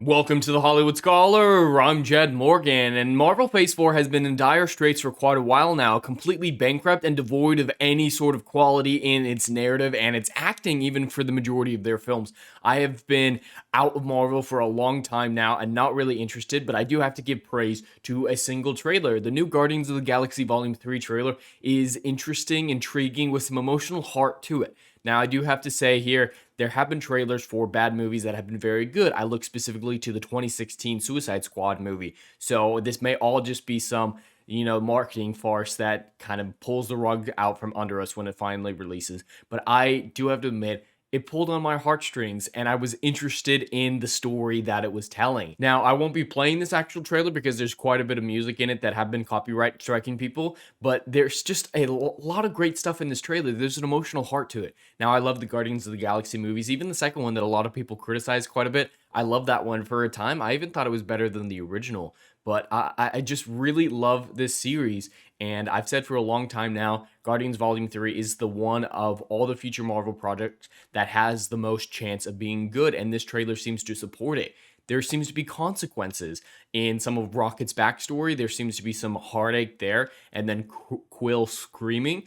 Welcome to the Hollywood Scholar. I'm Jed Morgan, and Marvel Phase 4 has been in dire straits for quite a while now, completely bankrupt and devoid of any sort of quality in its narrative and its acting, even for the majority of their films. I have been out of Marvel for a long time now and not really interested, but I do have to give praise to a single trailer. The new Guardians of the Galaxy Volume 3 trailer is interesting, intriguing, with some emotional heart to it. Now, I do have to say here, there have been trailers for bad movies that have been very good. I look specifically to the 2016 Suicide Squad movie. So this may all just be some, marketing farce that kind of pulls the rug out from under us when it finally releases. But I do have to admit, it pulled on my heartstrings and I was interested in the story that it was telling. Now, I won't be playing this actual trailer because there's quite a bit of music in it that have been copyright striking people, but there's just a lot of great stuff in this trailer. There's an emotional heart to it. Now, I love the Guardians of the Galaxy movies, even the second one that a lot of people criticize quite a bit. I love that one for a time. I even thought it was better than the original. But I just really love this series, and I've said for a long time now, Guardians Volume 3 is the one of all the future Marvel projects that has the most chance of being good, and this trailer seems to support it. There seems to be consequences in some of Rocket's backstory. There seems to be some heartache there, and then Quill screaming.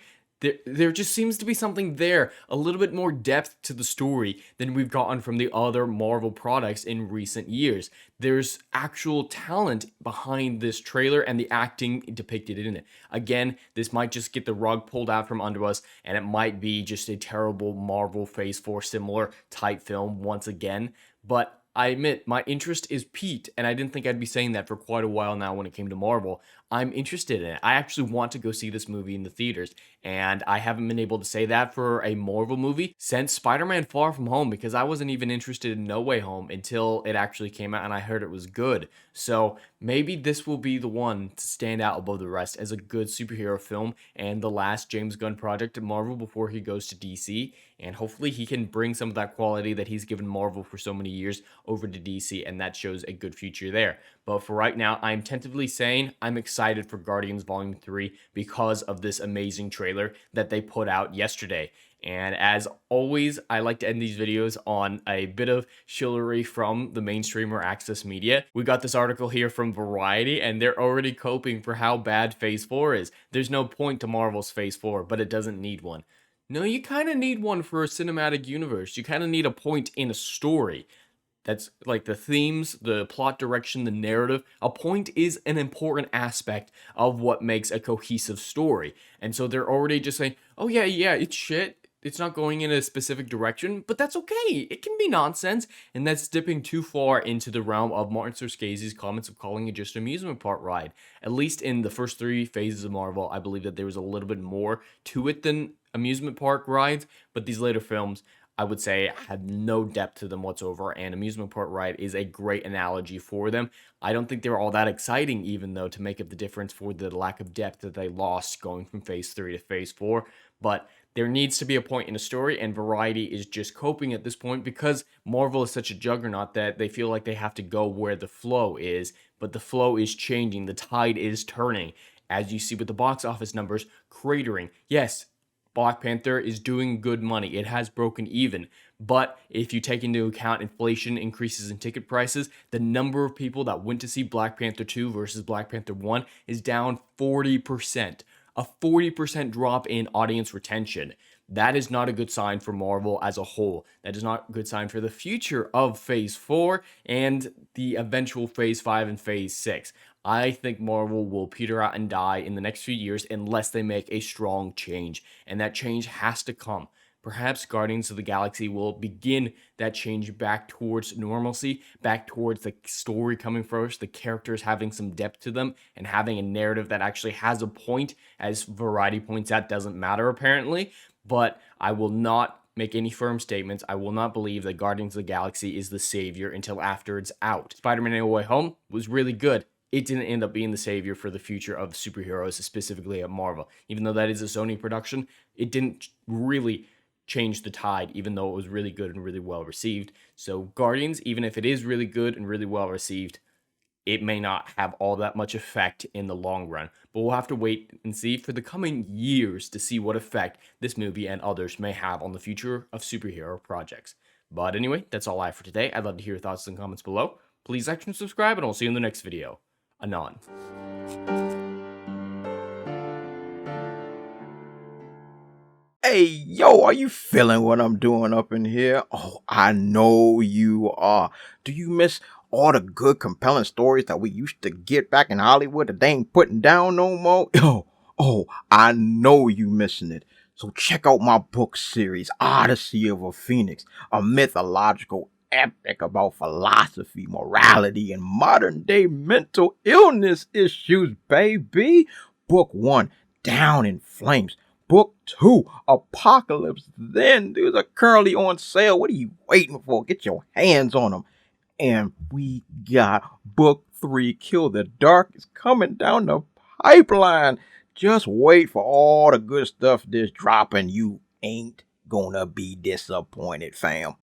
There just seems to be something there, a little bit more depth to the story than we've gotten from the other Marvel products in recent years. There's actual talent behind this trailer and the acting depicted in it. Again, this might just get the rug pulled out from under us, and it might be just a terrible Marvel Phase 4 similar type film once again, but I admit my interest is piqued, and I didn't think I'd be saying that for quite a while now when it came to Marvel. I'm interested in it. I actually want to go see this movie in the theaters, and I haven't been able to say that for a Marvel movie since Spider-Man Far From Home, because I wasn't even interested in No Way Home until it actually came out and I heard it was good. So maybe this will be the one to stand out above the rest as a good superhero film and the last James Gunn project at Marvel before he goes to DC, and hopefully he can bring some of that quality that he's given Marvel for so many years over to DC, and that shows a good future there. But for right now, I'm tentatively saying I'm excited for Guardians Volume 3 because of this amazing trailer that they put out yesterday. And as always, I like to end these videos on a bit of chivalry from the mainstream or access media. We got this article here from Variety, and they're already coping for how bad Phase 4 is. There's no point to Marvel's Phase 4, but it doesn't need one. No, you kind of need one for a cinematic universe. You kind of need a point in a story. That's like the themes, the plot direction, the narrative. A point is an important aspect of what makes a cohesive story. And so they're already just saying, oh yeah, it's shit. It's not going in a specific direction, but that's okay. It can be nonsense, and that's dipping too far into the realm of Martin Scorsese's comments of calling it just an amusement park ride. At least in the first three phases of Marvel, I believe that there was a little bit more to it than amusement park rides, but these later films, I would say, had no depth to them whatsoever, and amusement park ride is a great analogy for them. I don't think they were all that exciting, even though, to make up the difference for the lack of depth that they lost going from Phase 3 to Phase 4, but there needs to be a point in a story, and Variety is just coping at this point because Marvel is such a juggernaut that they feel like they have to go where the flow is, but the flow is changing, the tide is turning, as you see with the box office numbers cratering. Yes, Black Panther is doing good money. It has broken even. But if you take into account inflation, increases in ticket prices, the number of people that went to see Black Panther 2 versus Black Panther 1 is down 40%. A 40% drop in audience retention. That is not a good sign for Marvel as a whole. That is not a good sign for the future of Phase 4 and the eventual Phase 5 and Phase 6. I think Marvel will peter out and die in the next few years unless they make a strong change, and that change has to come. Perhaps Guardians of the Galaxy will begin that change back towards normalcy, back towards the story coming first, the characters having some depth to them, and having a narrative that actually has a point, as Variety points out, doesn't matter apparently. But I will not make any firm statements. I will not believe that Guardians of the Galaxy is the savior until after it's out. Spider-Man No Way Home was really good. It didn't end up being the savior for the future of superheroes, specifically at Marvel. Even though that is a Sony production, it didn't really change the tide, even though it was really good and really well received. So Guardians, even if it is really good and really well received, it may not have all that much effect in the long run. But we'll have to wait and see for the coming years to see what effect this movie and others may have on the future of superhero projects. But anyway, that's all I have for today. I'd love to hear your thoughts and comments below. Please like and subscribe, and I'll see you in the next video. Anon. Hey, yo, are you feeling what I'm doing up in here? Oh, I know you are. Do you miss all the good, compelling stories that we used to get back in Hollywood that they ain't putting down no more? I know you missing it. So check out my book series, Odyssey of a Phoenix, a mythological epic about philosophy, morality, and modern day mental illness issues, baby. Book 1, Down in Flames. Book 2, Apocalypse Then. These are currently on sale. What are you waiting for? Get your hands on them. And we got Book 3, Kill the Dark, is coming down the pipeline. Just wait for all the good stuff that's dropping. You ain't gonna be disappointed, fam.